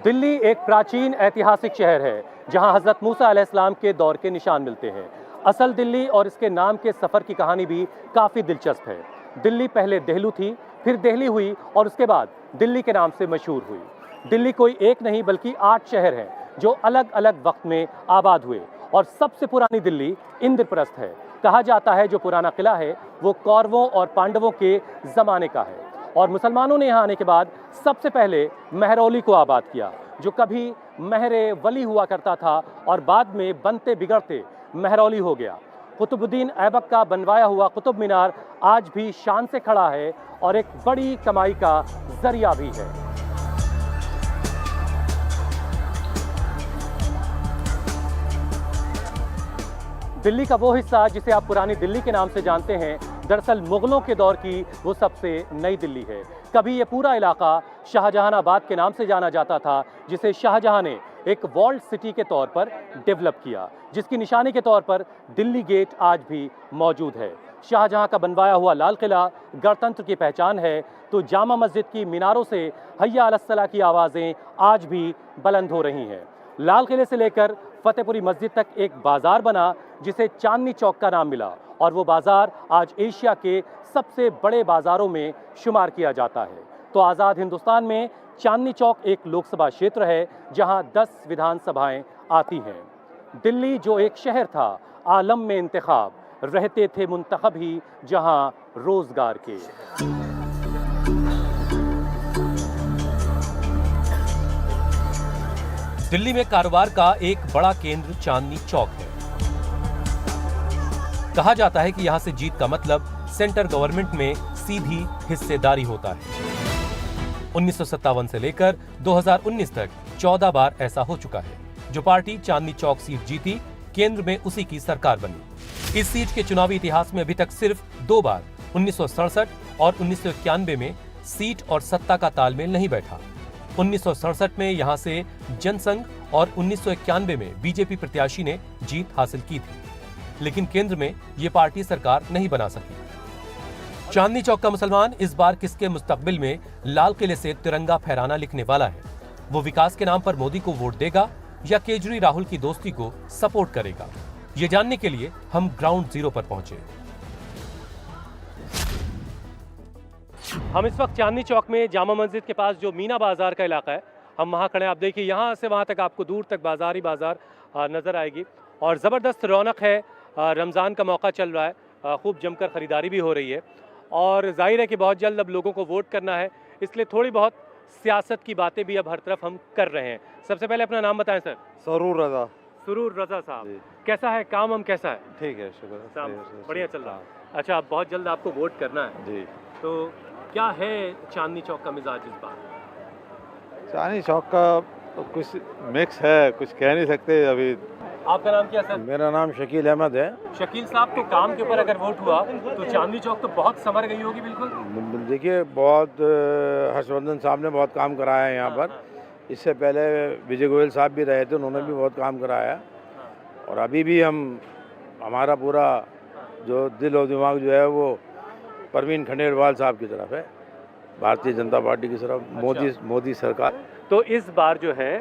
दिल्ली एक प्राचीन ऐतिहासिक शहर है जहां हज़रत मूसा अलैहिस्सलाम के दौर के निशान मिलते हैं। असल दिल्ली और इसके नाम के सफ़र की कहानी भी काफ़ी दिलचस्प है। दिल्ली पहले देहलू थी, फिर देहली हुई और उसके बाद दिल्ली के नाम से मशहूर हुई। दिल्ली कोई एक नहीं बल्कि 8 शहर हैं जो अलग अलग वक्त में आबाद हुए और सबसे पुरानी दिल्ली इंद्रप्रस्थ है। कहा जाता है जो पुराना किला है वो कौरवों और पांडवों के ज़माने का है और मुसलमानों ने यहाँ आने के बाद सबसे पहले महरौली को आबाद किया जो कभी महरे वली हुआ करता था और बाद में बनते बिगड़ते महरौली हो गया। कुतुबुद्दीन ऐबक का बनवाया हुआ कुतुब मीनार आज भी शान से खड़ा है और एक बड़ी कमाई का जरिया भी है। दिल्ली का वो हिस्सा जिसे आप पुरानी दिल्ली के नाम से जानते हैं दरअसल मुगलों के दौर की वो सबसे नई दिल्ली है। कभी ये पूरा इलाका शाहजहानाबाद के नाम से जाना जाता था जिसे शाहजहां ने एक वॉल्ड सिटी के तौर पर डेवलप किया, जिसकी निशानी के तौर पर दिल्ली गेट आज भी मौजूद है। शाहजहां का बनवाया हुआ लाल किला गणतंत्र की पहचान है तो जामा मस्जिद की मीनारों से हय्या अलस्सलाह की आवाज़ें आज भी बुलंद हो रही हैं। लाल किले से लेकर फतेहपुरी मस्जिद तक एक बाजार बना जिसे चांदनी चौक का नाम मिला और वो बाजार आज एशिया के सबसे बड़े बाजारों में शुमार किया जाता है। तो आज़ाद हिंदुस्तान में चांदनी चौक एक लोकसभा क्षेत्र है जहां 10 विधानसभाएं आती हैं। दिल्ली जो एक शहर था आलम में इंतखाब, रहते थे मुंतखब ही जहां रोजगार के। दिल्ली में कारोबार का एक बड़ा केंद्र चांदनी चौक है। कहा जाता है कि यहां से जीत का मतलब सेंट्रल गवर्नमेंट में सीधी हिस्सेदारी होता है। 1957 से लेकर 2019 तक 14 बार ऐसा हो चुका है। जो पार्टी चांदनी चौक सीट जीती केंद्र में उसी की सरकार बनी। इस सीट के चुनावी इतिहास में अभी तक सिर्फ 2 बार 1967 और 1991 में सीट और सत्ता का तालमेल नहीं बैठा। 1967 में यहां से जनसंघ और 1991 में बीजेपी प्रत्याशी ने जीत हासिल की थी, लेकिन केंद्र में ये पार्टी सरकार नहीं बना सकी। चांदनी चौक का मुसलमान इस बार किसके मुस्तकबिल में लाल किले से तिरंगा फहराना लिखने वाला है? वो विकास के नाम पर मोदी को वोट देगा या केजरी राहुल की दोस्ती को सपोर्ट करेगा? ये जानने के लिए हम ग्राउंड जीरो पर पहुंचे। हम इस वक्त चांदनी चौक में जामा मस्जिद के पास जो मीना बाजार का इलाका है, हम वहाँ खड़े हैं। आप देखिए यहाँ से वहाँ तक आपको दूर तक बाजार ही बाजार नजर आएगी और ज़बरदस्त रौनक है। रमज़ान का मौका चल रहा है, खूब जमकर ख़रीदारी भी हो रही है और जाहिर है कि बहुत जल्द अब लोगों को वोट करना है, इसलिए थोड़ी बहुत सियासत की बातें भी अब हर तरफ हम कर रहे हैं। सबसे पहले अपना नाम बताएं सर। सुरूर रजा। सुरूर रजा साहब, कैसा है काम? हम कैसा है? ठीक है, शुक्र, बढ़िया चल रहा है। अच्छा, अब बहुत जल्द आपको वोट करना है जी, तो क्या है चांदनी चौक का मिजाज इस बार? चांदनी चौक का तो कुछ मिक्स है, कुछ कह नहीं सकते अभी। आपका नाम क्या सर? मेरा नाम शकील अहमद है। शकील साहब, तो काम के ऊपर अगर वोट हुआ तो चांदनी चौक तो बहुत संवर गई होगी। बिल्कुल देखिए, बहुत हर्षवर्धन साहब ने बहुत काम कराया है यहाँ पर। इससे पहले विजय गोयल साहब भी रहे थे, उन्होंने भी बहुत काम कराया और अभी भी हमारा पूरा जो दिल और दिमाग जो है वो परवीन खंडेलवाल साहब की तरफ है, भारतीय जनता पार्टी की तरफ। अच्छा। मोदी सरकार। तो इस बार जो है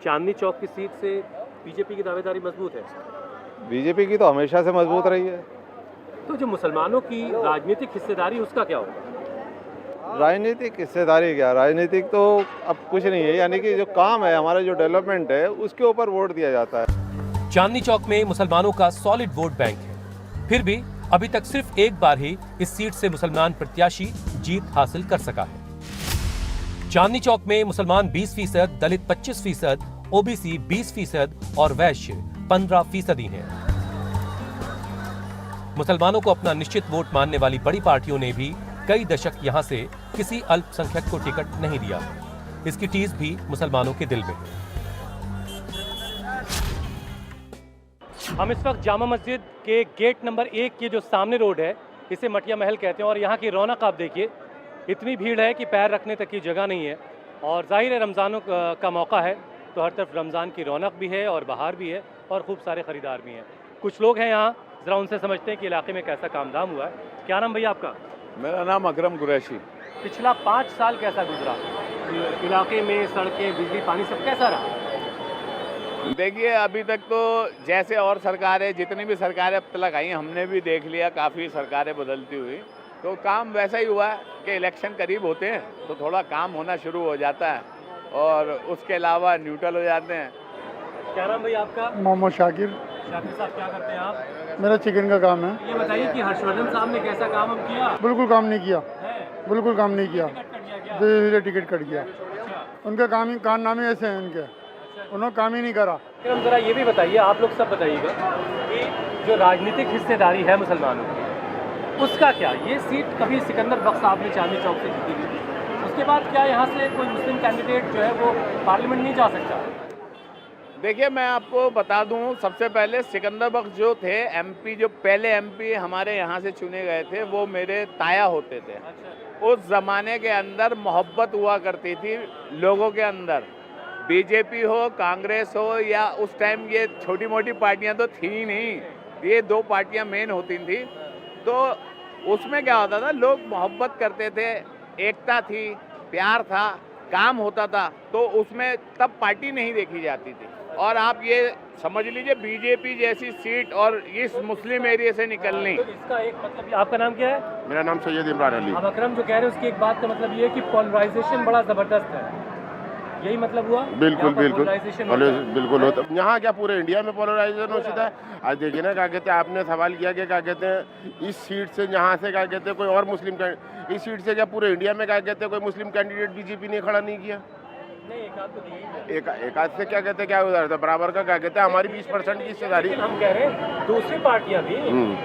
चांदनी चौक की सीट से बीजेपी की दावेदारी मजबूत है? बीजेपी की तो हमेशा से मजबूत रही है। तो जो मुसलमानों की राजनीतिक हिस्सेदारी उसका क्या होगा? राजनीतिक हिस्सेदारी क्या, राजनीतिक तो अब कुछ नहीं है, यानी कि जो काम है हमारा, जो डेवलपमेंट है, उसके ऊपर वोट दिया जाता है। चांदनी चौक में मुसलमानों का सॉलिड वोट बैंक है, फिर भी अभी तक सिर्फ एक बार ही इस सीट से मुसलमान प्रत्याशी जीत हासिल कर सका है। चांदनी चौक में मुसलमान 20%, दलित 25%, ओबीसी 20% और वैश्य 15% हैं। मुसलमानों को अपना निश्चित वोट मानने वाली बड़ी पार्टियों ने भी कई दशक यहां से किसी अल्पसंख्यक को टिकट नहीं दिया। इसकी टीस भी मुसलमानों के दिल में है। हम इस वक्त जामा मस्जिद के गेट नंबर 1 के जो सामने रोड है इसे मटिया महल कहते हैं और यहाँ की रौनक आप देखिए, इतनी भीड़ है कि पैर रखने तक की जगह नहीं है और जाहिर है रमज़ानों का मौका है तो हर तरफ रमज़ान की रौनक भी है और बहार भी है और खूब सारे ख़रीदार भी हैं। कुछ लोग हैं यहाँ, ज़रा उनसे समझते हैं कि इलाके में कैसा काम धाम हुआ है। क्या नाम भैया आपका? मेरा नाम अकरम कुरैशी। पिछला 5 साल कैसा गुजरा? इलाके में सड़कें, बिजली, पानी सब कैसा रहा? देखिए, अभी तक तो जैसे और सरकारें, जितनी भी सरकारें अब तक आई, हमने भी देख लिया काफ़ी सरकारें बदलती हुई, तो काम वैसा ही हुआ है कि इलेक्शन करीब होते हैं तो थोड़ा काम होना शुरू हो जाता है और उसके अलावा न्यूट्रल हो जाते हैं। क्या नाम भाई आपका? मोहम्मद शाकिर। शाकिर साहब, क्या करते हैं आप? मेरा चिकन का काम है। ये बताइए कि हर्षवर्धन साहब ने कैसा काम हम किया बिल्कुल काम नहीं किया, है? बिल्कुल काम नहीं किया। टिकट कट गया क्या? धीरे धीरे टिकट कट गया। अच्छा, उनका काम ही कारनामे ऐसे हैं उनके, उन्होंने काम ही नहीं करा। फिर हम जरा ये भी बताइए, आप लोग सब बताइएगा कि जो राजनीतिक हिस्सेदारी है मुसलमानों की, उसका क्या? ये सीट कभी सिकंदर बख्श साहब ने चांदनी चौक से जीती थी, उसके बाद क्या यहाँ से कोई मुस्लिम कैंडिडेट जो है वो पार्लियामेंट नहीं जा सकता? देखिए, मैं आपको बता दूं, सबसे पहले सिकंदर बख्श जो थे एमपी, जो पहले एमपी हमारे यहाँ से चुने गए थे, वो मेरे ताया होते थे। उस ज़माने के अंदर मोहब्बत हुआ करती थी लोगों के अंदर, बीजेपी हो, कांग्रेस हो, या उस टाइम ये छोटी मोटी पार्टियां तो थी ही नहीं, ये दो पार्टियां मेन होती थी। तो उसमें क्या होता था, लोग मोहब्बत करते थे, एकता थी, प्यार था, काम होता था, तो उसमें तब पार्टी नहीं देखी जाती थी। और आप ये समझ लीजिए, बीजेपी जैसी सीट और इस मुस्लिम एरिया से निकलनी। तो इसका एक मतलब, आपका नाम क्या है? मेरा नाम सैयद इमरान अली। अब अकरम जो कह रहे हैं उसकी एक बात का मतलब ये है कि पोलराइजेशन बड़ा ज़बरदस्त है, यही मतलब हुआ? बिल्कुल बिल्कुल पोलराइजेशन होता है। बिल्कुल होता है। यहाँ क्या पूरे इंडिया में पोलराइजेशन हो चुका है। आज देखिए ना, क्या कहते हैं, आपने सवाल किया कि क्या कहते हैं इस सीट से, यहाँ से क्या कहते हैं कोई और मुस्लिम इस सीट से क्या पूरे इंडिया में क्या कहते हैं कोई मुस्लिम कैंडिडेट बीजेपी ने खड़ा नहीं किया? नहीं, एक आध तो नहीं। एक आध से क्या कहते हैं क्या उधर था बराबर का, क्या कहते हैं हमारी 20% की हिस्सेदारी। लेकिन हम कह रहे हैं दूसरी पार्टियां भी,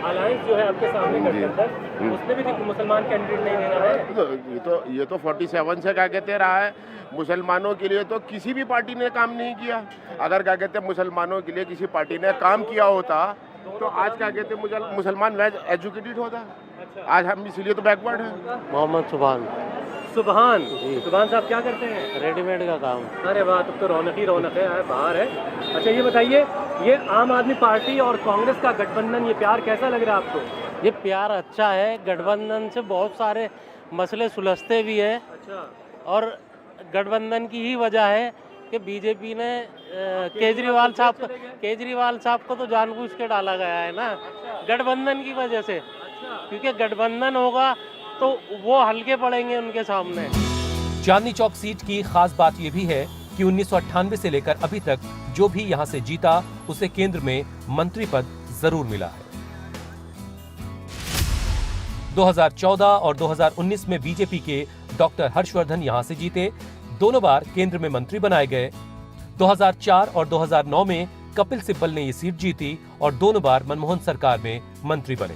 अलायंस जो है आपके सामने गठबंधन, उसने भी मुसलमान कैंडिडेट नहीं देना है। ये तो 47 से क्या कहते रहा है। मुसलमानों के लिए तो किसी भी पार्टी ने काम नहीं किया। अगर क्या कहते हैं मुसलमानों के लिए किसी पार्टी ने काम किया होता तो आज क्या कहते हैं मुसलमान वेल एजुकेटेड होता। आज हम इसीलिए तो बैकवर्ड हैं। मोहम्मद सुभान। सुभान साहब क्या करते हैं? रेडीमेड का काम। अरे वाह, तब तो रौनक ही रौनक है यार, बाहर है। अच्छा, ये बताइए, ये आम आदमी पार्टी और कांग्रेस का गठबंधन, ये प्यार कैसा लग रहा है आपको? ये प्यार अच्छा है। गठबंधन से बहुत सारे मसले सुलझते भी हैं। अच्छा, और गठबंधन की ही वजह है कि बीजेपी ने केजरीवाल साहब को तो जानबूझ के डाला गया है ना, गठबंधन की वजह से। क्योंकि गठबंधन होगा तो वो हल्के पड़ेंगे उनके सामने। चांदनी चौक सीट की खास बात ये भी है कि 1998 से लेकर अभी तक जो भी यहाँ से जीता उसे केंद्र में मंत्री पद जरूर मिला है। 2014 और 2019 में बीजेपी के डॉक्टर हर्षवर्धन यहाँ से जीते, दोनों बार केंद्र में मंत्री बनाए गए। 2004 और 2009 में कपिल सिब्बल ने ये सीट जीती और दोनों बार मनमोहन सरकार में मंत्री बने।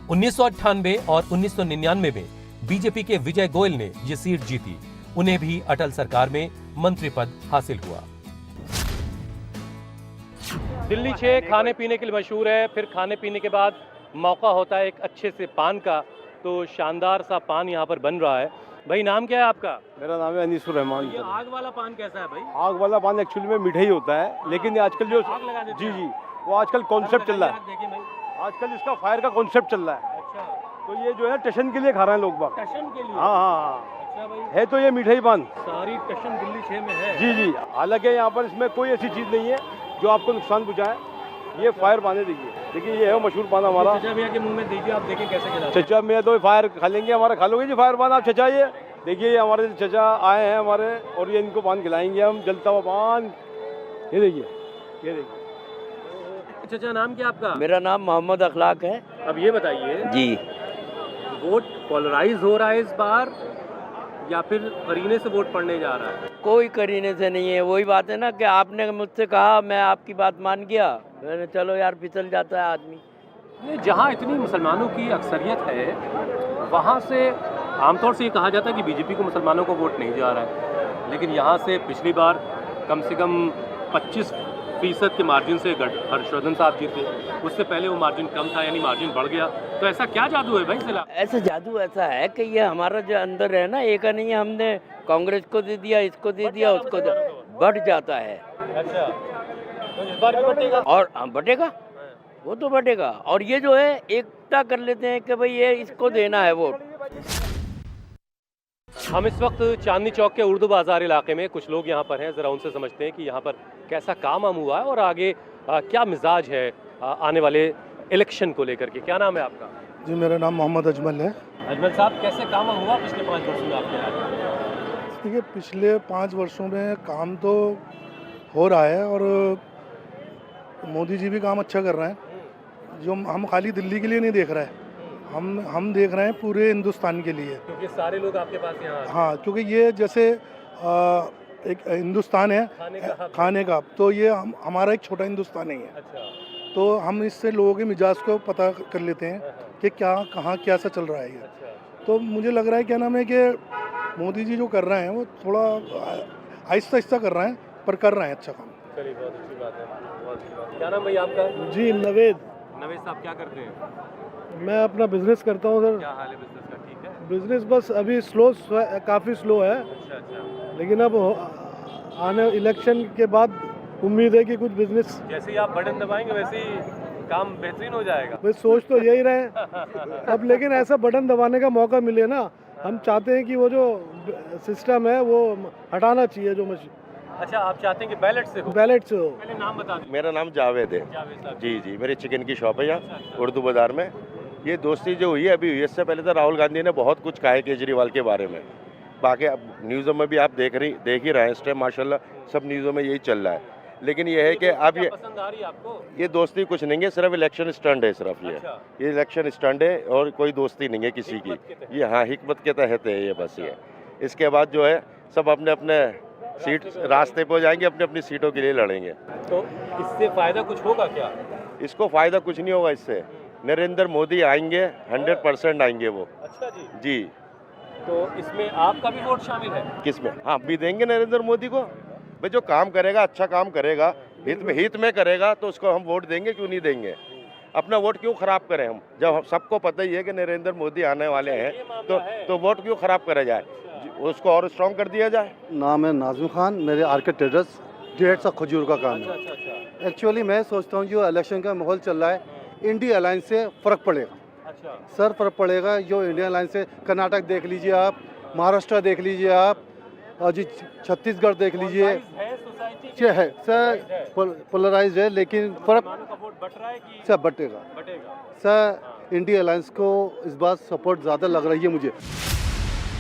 1998 और 1999 में बीजेपी के विजय गोयल ने ये सीट जीती, उन्हें भी अटल सरकार में मंत्री पद हासिल हुआ। दिल्ली 6 खाने पीने के लिए मशहूर है, फिर खाने पीने के बाद मौका होता है एक अच्छे से पान का, तो शानदार सा पान यहाँ पर बन रहा है। भाई, नाम क्या है आपका? मेरा नाम है अनीसुर रहमान। ये आग वाला पान कैसा है भाई? आग वाला पान एक्चुअली में मीठा ही होता है, लेकिन आजकल जो आग लगा देते जी हैं। जी वो आजकल कॉन्सेप्ट चल रहा है। देखिए भाई, आजकल इसका फायर का कॉन्सेप्ट चल रहा है, अच्छा, तो ये जो है टशन के लिए खा रहे हैं लोग बाग। टशन के लिए? हाँ हाँ हाँ, अच्छा भाई, है तो ये मीठा ही पान। सारी टशन दिल्ली 6 में है। जी जी, हालांकि यहाँ पर इसमें कोई ऐसी चीज़ नहीं है जो आपको नुकसान पहुँचाए। ये फायर पान है, देखिए ये है मशहूर पान हमारा। चचा भैया के मुंह में दीजिए, आप देखें कैसे खिलाते हैं। चचा में तो फायर खा लेंगे, हमारा खा लोगे जी फायर पान आप चचा। ये देखिए, ये हमारे चचा आए हैं हमारे, और ये इनको पान खिलाएंगे हम, जलता हुआ पान। ये देखिए, ये देखिए। चचा, नाम क्या आपका? मेरा नाम मोहम्मद अखलाक है। अब ये बताइए, जी, वोट पोलराइज हो रहा है इस बार या फिर करीने से वोट पड़ने जा रहा है? कोई करीने से नहीं है। वही बात है ना कि आपने मुझसे कहा, मैं आपकी बात मान गया, मैंने चलो यार, फिसल जाता है आदमी। जहाँ इतनी मुसलमानों की अक्सरियत है, वहाँ से आमतौर से ये कहा जाता है कि बीजेपी को मुसलमानों को वोट नहीं जा रहा है, लेकिन यहाँ से पिछली बार कम से कम 25% के मार्जिन से हर्षवर्धन साहब जीते, उससे पहले वो मार्जिन कम था, यानी मार्जिन बढ़ गया। तो ऐसा क्या जादू है भाई जिला? ऐसा जादू ऐसा है कि ये हमारा जो अंदर है ना, एक नहीं है, हमने कांग्रेस को दे दिया, इसको दे दिया, उसको दे, बढ़ जाता है। अच्छा, तो इस बार भी बढ़ेगा? और बढ़ेगा, वो तो बढ़ेगा। और ये जो है एकता कर लेते हैं कि भाई ये इसको देना है वोट। हम इस वक्त चांदनी चौक के उर्दू बाजार इलाके में, कुछ लोग यहाँ पर हैं, ज़रा उनसे समझते हैं कि यहाँ पर कैसा काम वाम हुआ है और आगे क्या मिजाज है आने वाले इलेक्शन को लेकर के। क्या नाम है आपका? जी मेरा नाम मोहम्मद अजमल है। अजमल साहब, कैसे काम वाम हुआ पिछले 5 वर्षों में आपके यहाँ? देखिए पिछले 5 वर्षों में काम तो हो रहा है और मोदी जी भी काम अच्छा कर रहे हैं। जो हम खाली दिल्ली के लिए नहीं देख रहे हैं, हम देख रहे हैं पूरे हिंदुस्तान के लिए, क्योंकि सारे लोग आपके पास यहाँ हाँ, क्योंकि ये जैसे एक हिंदुस्तान है खाने का, तो ये हमारा एक छोटा हिंदुस्तान ही है। अच्छा। तो हम इससे लोगों के मिजाज को पता कर लेते हैं कि क्या कहाँ कैसा चल रहा है ये। अच्छा। तो मुझे लग रहा है क्या नाम है कि मोदी जी जो कर रहे हैं वो थोड़ा आहिस्ता आहिस्ता कर रहे हैं, पर कर रहे हैं अच्छा काम। चलिए, बहुत अच्छी बात है, बहुत अच्छी बात है। क्या नाम भैया आपका? जी नवेद। नवेद साहब, क्या करते हैं? मैं अपना बिजनेस करता हूँ सर। क्या हाल है बिजनेस का? ठीक है। बिजनेस बस अभी काफ़ी स्लो है, अच्छा अच्छा। लेकिन अब आने इलेक्शन के बाद उम्मीद है कि कुछ बिजनेस, जैसे ही आप बटन दबाएंगे वैसे ही काम बेहतरीन हो जाएगा। बस सोच तो यही रहे अब, लेकिन ऐसा बटन दबाने का मौका मिले ना, हम चाहते हैं कि वो जो सिस्टम है वो हटाना चाहिए जो मशीन। अच्छा, आप चाहते हैं कि बैलेट से हो? बैलेट से हो। पहले नाम बता दीजिए। मेरा नाम जावेद है। जावेद साहब। जी जी, मेरी चिकन की शॉप है यहाँ उर्दू बाज़ार में। ये दोस्ती जो हुई है अभी हुई है, इससे पहले तो राहुल गांधी ने बहुत कुछ कहा है केजरीवाल के बारे में। बाकी अब न्यूज़ों में भी आप देख ही रहे हैं इस टाइम, माशाल्लाह सब न्यूज़ों में यही चल रहा है। लेकिन ये है कि अब ये पसंद आ रही है आपको? ये दोस्ती कुछ नहीं है, सिर्फ इलेक्शन स्टंट है सिर्फ ये। अच्छा। ये इलेक्शन स्टंट है और कोई दोस्ती नहीं है किसी की। ये हाँ, हिकमत के तहत है ये, बस ये। इसके बाद जो है सब अपने अपने सीट रास्ते पर जाएंगे, अपनी अपनी सीटों के लिए लड़ेंगे। तो इससे फायदा कुछ होगा क्या? इसको फ़ायदा कुछ नहीं होगा इससे। नरेंद्र मोदी आएंगे, 100% आएंगे वो। अच्छा जी। जी। तो इसमें आपका भी वोट शामिल है? किसमें? हाँ, भी देंगे नरेंद्र मोदी को। भाई जो काम करेगा, अच्छा काम करेगा, हित में करेगा, तो उसको हम वोट देंगे, क्यों नहीं देंगे? अपना वोट क्यों खराब करें हम, जब सबको पता ही है कि नरेंद्र मोदी आने वाले हैं, तो वोट क्यों खराब करा जाए? उसको और स्ट्रॉन्ग कर दिया जाए। नाम है नाज़िम खान, मेरे आर्के ट्रेडर्स 150 खजूर का काम है। अच्छा। एक्चुअली मैं सोचता हूँ जो इलेक्शन का माहौल चल रहा है, इंडिया अलायंस से फ़र्क पड़ेगा। अच्छा। सर फ़र्क पड़ेगा। जो इंडिया अलायंस से कर्नाटक देख लीजिए आप, महाराष्ट्र देख लीजिए आप, और जी छत्तीसगढ़ देख लीजिए, है सर पोलराइज है, लेकिन फ़र्क सर बटेगा सर। इंडिया अलायंस को इस बार सपोर्ट ज़्यादा लग रही है मुझे।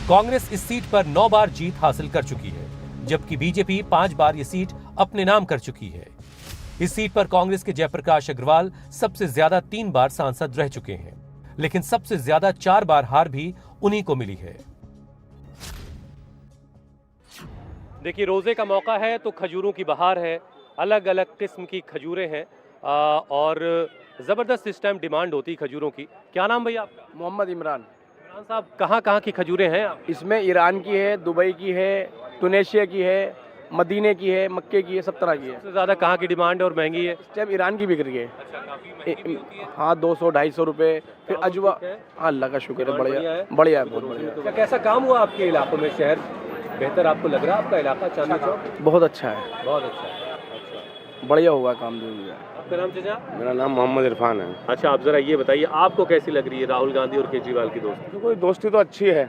कांग्रेस इस सीट पर 9 बार जीत हासिल कर चुकी है, जबकि बीजेपी 5 बार ये सीट अपने नाम कर चुकी है। इस सीट पर कांग्रेस के जयप्रकाश अग्रवाल सबसे ज्यादा 3 बार सांसद रह चुके हैं, लेकिन सबसे ज्यादा 4 बार हार भी उन्हीं को मिली है। देखिए, रोजे का मौका है तो खजूरों की बहार है, अलग अलग किस्म की खजूरें हैं और जबरदस्त इस टाइम डिमांड होती है खजूरों की। क्या नाम भैया आपका? मोहम्मद इमरान। इमरान साहब, कहाँ की खजूरें हैं आप? इसमें ईरान की है, दुबई की है, टुनेशिया की है, मदीने की है, मक्के की है, सब तरह की है। सबसे ज्यादा कहाँ की डिमांड है और महंगी है? इस टाइम ईरान की बिक रही है। अच्छा, काफी महंगी भी होती है? हाँ, 200-250 रुपये। फिर अजवा, हाँ अल्लाह का शुक्र है, बढ़िया है, बहुत बढ़िया। क्या कैसा काम हुआ आपके इलाकों में? शहर बेहतर आपको लग रहा है? आपका इलाका चांदनी चौक बहुत अच्छा है, बहुत अच्छा है। अच्छा, बढ़िया हुआ काम जो हुआ। आपका नाम चाचा? मेरा नाम मोहम्मद इरफान है। अच्छा, आप जरा ये बताइए, आपको कैसी लग रही है राहुल गांधी और केजरीवाल की दोस्ती? तो कोई दोस्ती तो अच्छी है,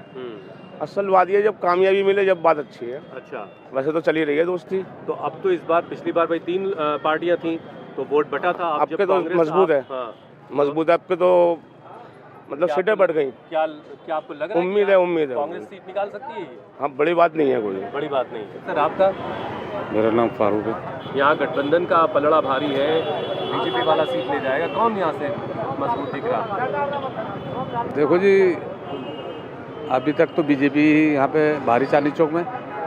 असल बात ये जब कामयाबी मिले जब बात अच्छी है। अच्छा, वैसे तो चली रही है दोस्ती। तो अब तो इस बार, पिछली बार भाई 3 पार्टियां थी तो वोट बटा था। अब के तो मजबूत है, मजबूत है। अब के तो मतलब सीटें बढ़ गई। क्या आपको लग रहा है? उम्मीद है कांग्रेस सीट निकाल सकती है? हाँ, बड़ी बात नहीं है, कोई बड़ी बात नहीं है। सर, आपका? मेरा नाम फारूक है। यहाँ गठबंधन का पलड़ा भारी है, बीजेपी वाला सीट ले जाएगा, कौन यहाँ से मजबूत दिख रहा? देखो जी, अभी तक तो बीजेपी यहाँ पे भारी चांदनी चौक में,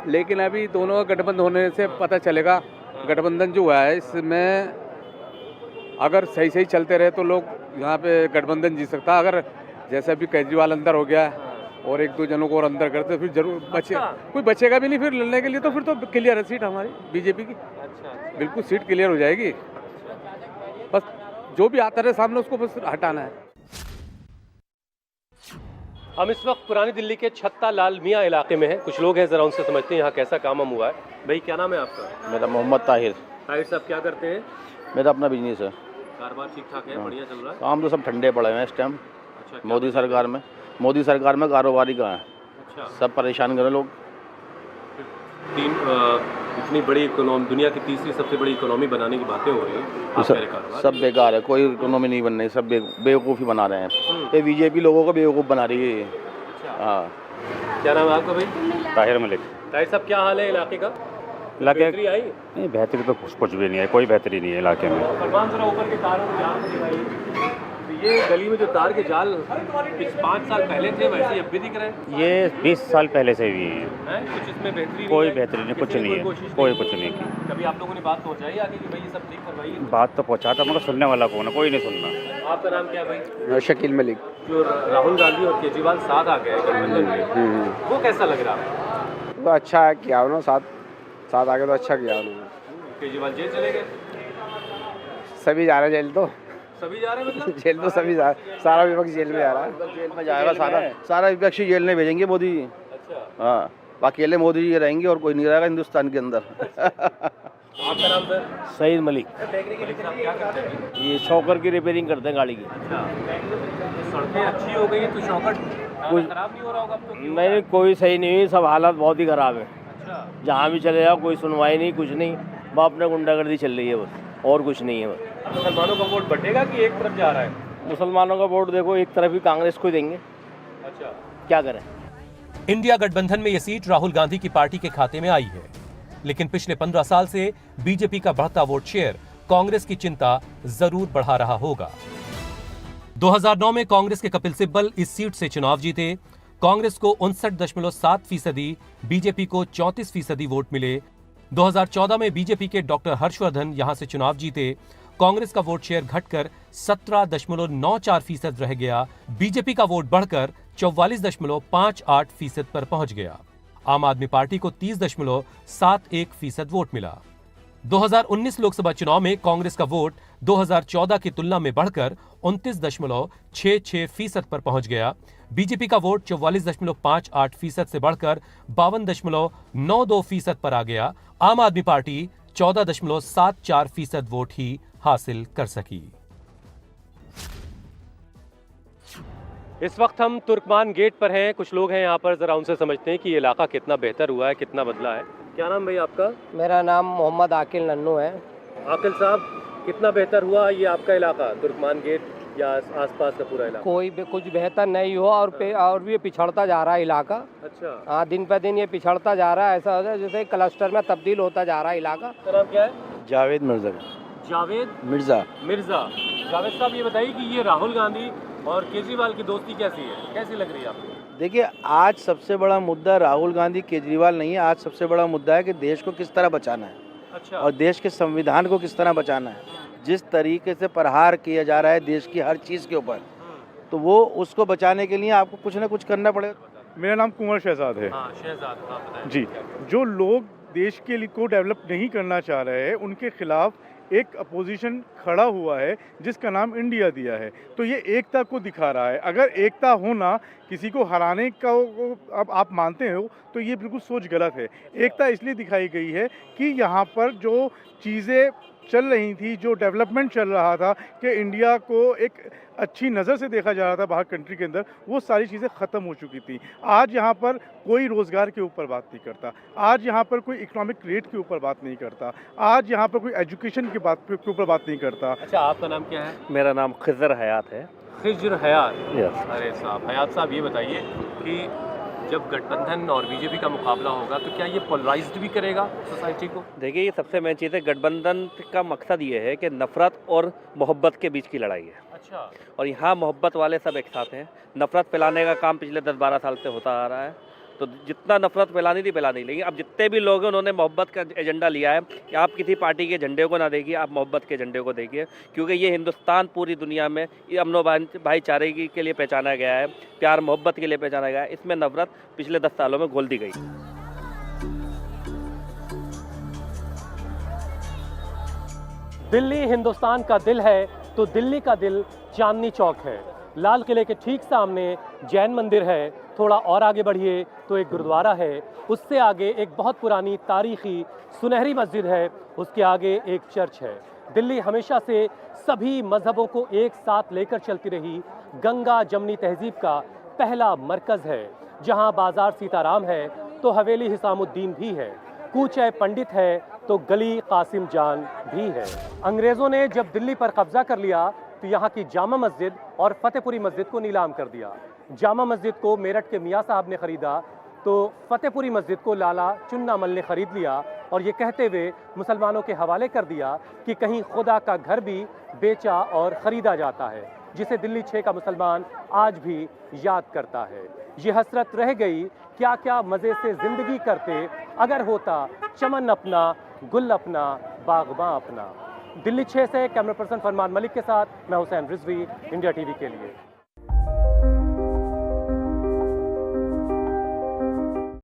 लेकिन अभी दोनों का गठबंधन होने से पता चलेगा। गठबंधन जो हुआ है इसमें अगर सही सही चलते रहे तो लोग यहाँ पे गठबंधन जीत सकता है। अगर जैसे अभी केजरीवाल अंदर हो गया और 1-2 जनों को और अंदर करते फिर जरूर कोई बचेगा भी नहीं फिर लड़ने के लिए। तो फिर तो क्लियर है सीट हमारी बीजेपी की। बिल्कुल सीट क्लियर हो जाएगी, बस जो भी आता रहे सामने उसको बस हटाना है। हम इस वक्त पुरानी दिल्ली के छत्ता लाल मियाँ इलाके में हैं। कुछ लोग हैं, जरा उनसे समझते हैं यहाँ कैसा काम हुआ है। भाई, क्या नाम है आपका? मेरा मोहम्मद ताहिर। ताहिर साहब, क्या करते हैं? मेरा अपना बिजनेस है। कारोबार ठीक ठाक है? बढ़िया चल रहा है? काम तो सब ठंडे पड़े हैं इस टाइम। अच्छा, मोदी सरकार में कारोबारी कहाँ है? अच्छा, सब परेशान कर लोग। इतनी बड़ी इकोनॉमी, दुनिया की तीसरी सबसे बड़ी इकोनॉमी बनाने की बातें हो रही हैं, सब बेकार है, कोई इकोनॉमी नहीं बन रही, सब बेवकूफ़ी बना रहे हैं। ये बीजेपी लोगों को बेवकूफ़ बना रही है। हाँ। क्या नाम है आपका भाई? ताहिर मलिक। ताहिर साहब, क्या हाल है इलाके का? इलाके बेहतरी आई? नहीं, बेहतरी तो कुछ भी नहीं है, कोई बेहतरी नहीं है इलाके में। फरमान जरा ऊपर के तारों को जान दिखाइए। ये गली में जो तार के जाल 5 साल पहले थे वैसे ही अब भी दिख रहे हैं? ये 20 साल पहले से भी है। कुछ इसमें बेहतरी? कोई बेहतरी नहीं, कुछ नहीं है, कोई कुछ नहीं की। कभी आप लोगों ने बात पहुंचाई आगे कि भाई ये सब ठीक करवाइए? बात तो पहुंचाता मगर सुनने वाला कौन है, कोई नहीं सुनना। आपका नाम क्या है भाई? शकील मलिक। जो राहुल गांधी और केजरीवाल साथ आ गए गठबंधन में, वो कैसा लग रहा है? तो अच्छा किया उन्होंने, साथ आगे तो अच्छा किया उन्होंने। केजरीवाल जेल चले गए? सभी जा रहे जेल, तो सभी जा रहे हैं मतलब? जेल तो सभी सारा विपक्ष जेल में जा रहा है। जेल में जाएगा सारा विपक्षी जेल में भेजेंगे मोदी जी। अच्छा। हाँ, अकेले मोदी जी रहेंगे और कोई नहीं रहेगा हिंदुस्तान के अंदर। आपका नाम सर? सईद मलिक। मलिक साहब, क्या करते हैं? ये शॉकर की रिपेयरिंग करते हैं गाड़ी की। अच्छा, सड़कें अच्छी हो गई तो शॉकर खराब नहीं हो रहा होगा अब तो? नहीं, कोई सही नहीं हुई, सब हालत बहुत ही ख़राब है। अच्छा। जहाँ भी चले जाओ कोई सुनवाई नहीं, कुछ नहीं, वो अपने गुंडागर्दी चल रही है बस, और कुछ नहीं है बस। मुसलमानों का वोट बटेगा कि एक तरफ जा रहा है? मुसलमानों का वोट देखो एक तरफ ही कांग्रेस को देंगे। अच्छा, क्या करें। इंडिया गठबंधन में ये सीट राहुल गांधी की पार्टी के खाते में आई है, लेकिन पिछले 15 साल से बीजेपी का बढ़ता वोट शेयर कांग्रेस की चिंता जरूर बढ़ा रहा होगा। 2009 में कांग्रेस के कपिल सिब्बल इस सीट से चुनाव जीते। कांग्रेस को 59.7%, बीजेपी को 34% वोट मिले। 2014 में बीजेपी के डॉक्टर हर्षवर्धन यहां से चुनाव जीते। कांग्रेस का वोट शेयर घटकर 17.94% रह गया। बीजेपी का वोट बढ़कर 44.58% पर पहुंच गया। आम आदमी पार्टी को 30.71% वोट मिला। 2019 लोकसभा चुनाव में कांग्रेस का वोट 2014 की तुलना में बढ़कर 29.66% पर पहुंच गया। बीजेपी का वोट 44.58% से बढ़कर 52.92% पर आ गया। आम आदमी पार्टी 14.74% वोट ही हासिल कर सकी। इस वक्त हम तुर्कमान गेट पर हैं। कुछ लोग हैं यहाँ पर, जरा उनसे समझते हैं कि ये इलाका कितना बेहतर हुआ है, कितना बदला है। क्या नाम भाई आपका? मेरा नाम मोहम्मद आकिल नन्नू है। आकिल साहब, कितना बेहतर हुआ ये आपका इलाका, तुर्कमान गेट या आसपास का पूरा इलाका? कोई भी कुछ बेहतर नहीं हुआ और भी पिछड़ता जा रहा है इलाका। अच्छा। हाँ, दिन पर दिन ये पिछड़ता जा रहा है। ऐसा हो रहा है जैसे क्लस्टर में तब्दील होता जा रहा है इलाका। क्या नाम क्या है? जावेद मिर्जा। जावेद मिर्जा। जावेद साहब, ये बताइए कि ये राहुल गांधी और केजरीवाल की दोस्ती कैसी है, कैसी लग रही है आपको? देखिए, आज सबसे बड़ा मुद्दा राहुल गांधी केजरीवाल नहीं है। आज सबसे बड़ा मुद्दा है कि देश को किस तरह बचाना है। अच्छा। और देश के संविधान को किस तरह बचाना है। जिस तरीके से प्रहार किया जा रहा है देश की हर चीज़ के ऊपर, तो वो उसको बचाने के लिए आपको कुछ ना कुछ करना पड़ेगा। मेरा नाम कुंवर शहजाद है। हाँ, शहजाद, हाँ, बताएं। जी, जो लोग देश के लिए को डेवलप नहीं करना चाह रहे हैं उनके खिलाफ एक अपोजिशन खड़ा हुआ है जिसका नाम इंडिया दिया है। तो ये एकता को दिखा रहा है। अगर एकता होना किसी को हराने का अब आप मानते हो तो ये बिल्कुल सोच गलत है। एकता इसलिए दिखाई गई है कि यहाँ पर जो चीज़ें चल रही थी, जो डेवलपमेंट चल रहा था कि इंडिया को एक अच्छी नज़र से देखा जा रहा था बाहर कंट्री के अंदर, वो सारी चीज़ें ख़त्म हो चुकी थी। आज यहाँ पर कोई रोज़गार के ऊपर बात नहीं करता। आज यहाँ पर कोई इकोनॉमिक रेट के ऊपर बात नहीं करता। आज यहाँ पर कोई एजुकेशन के ऊपर बात नहीं करता। अच्छा, आपका नाम क्या है? मेरा नाम खिज़र हयात है। खिज़र हयात। यस। अरे साहब, हयात साहब, ये बताइए कि जब गठबंधन और बीजेपी का मुकाबला होगा तो क्या ये पोलराइज्ड भी करेगा सोसाइटी को? देखिए, ये सबसे मेन चीज़ है। गठबंधन का मकसद ये है कि नफ़रत और मोहब्बत के बीच की लड़ाई है। अच्छा। और यहाँ मोहब्बत वाले सब एक साथ हैं। नफ़रत फैलाने का काम पिछले 10-12 साल से होता आ रहा है। तो जितना नफ़रत फैलानी थी फैलानी, लेकिन अब जितने भी लोग हैं उन्होंने मोहब्बत का एजेंडा लिया है कि आप किसी पार्टी के झंडे को ना देखिए, आप मोहब्बत के झंडे को देखिए, क्योंकि ये हिंदुस्तान पूरी दुनिया में ये अमन भाईचारे के लिए पहचाना गया है, प्यार मोहब्बत के लिए पहचाना गया है। इसमें नफ़रत पिछले 10 सालों में घोल दी गई। दिल्ली हिंदुस्तान का दिल है तो दिल्ली का दिल चांदनी चौक है। लाल किले के ठीक सामने जैन मंदिर है। थोड़ा और आगे बढ़िए तो एक गुरुद्वारा है। उससे आगे एक बहुत पुरानी तारीखी सुनहरी मस्जिद है। उसके आगे एक चर्च है। दिल्ली हमेशा से सभी मजहबों को एक साथ लेकर चलती रही गंगा जमनी तहजीब का पहला मरकज़ है। जहां बाजार सीताराम है तो हवेली हिसामुद्दीन भी है, कूचे पंडित है तो गली कासिम जान भी है। अंग्रेज़ों ने जब दिल्ली पर कब्जा कर लिया तो यहाँ की जामा मस्जिद और फतेहपुरी मस्जिद को नीलाम कर दिया। जामा मस्जिद को मेरठ के मियाँ साहब ने ख़रीदा तो फतेहपुरी मस्जिद को लाला चुन्नामल ने ख़रीद लिया और ये कहते हुए मुसलमानों के हवाले कर दिया कि कहीं खुदा का घर भी बेचा और ख़रीदा जाता है, जिसे दिल्ली 6 का मुसलमान आज भी याद करता है। ये हसरत रह गई, क्या क्या मज़े से ज़िंदगी करते अगर होता चमन अपना, गुल अपना, बागबां अपना। दिल्ली 6 से कैमरा पर्सन फरमान मलिक के साथ मैं हुसैन रिजवी, इंडिया टीवी के लिए।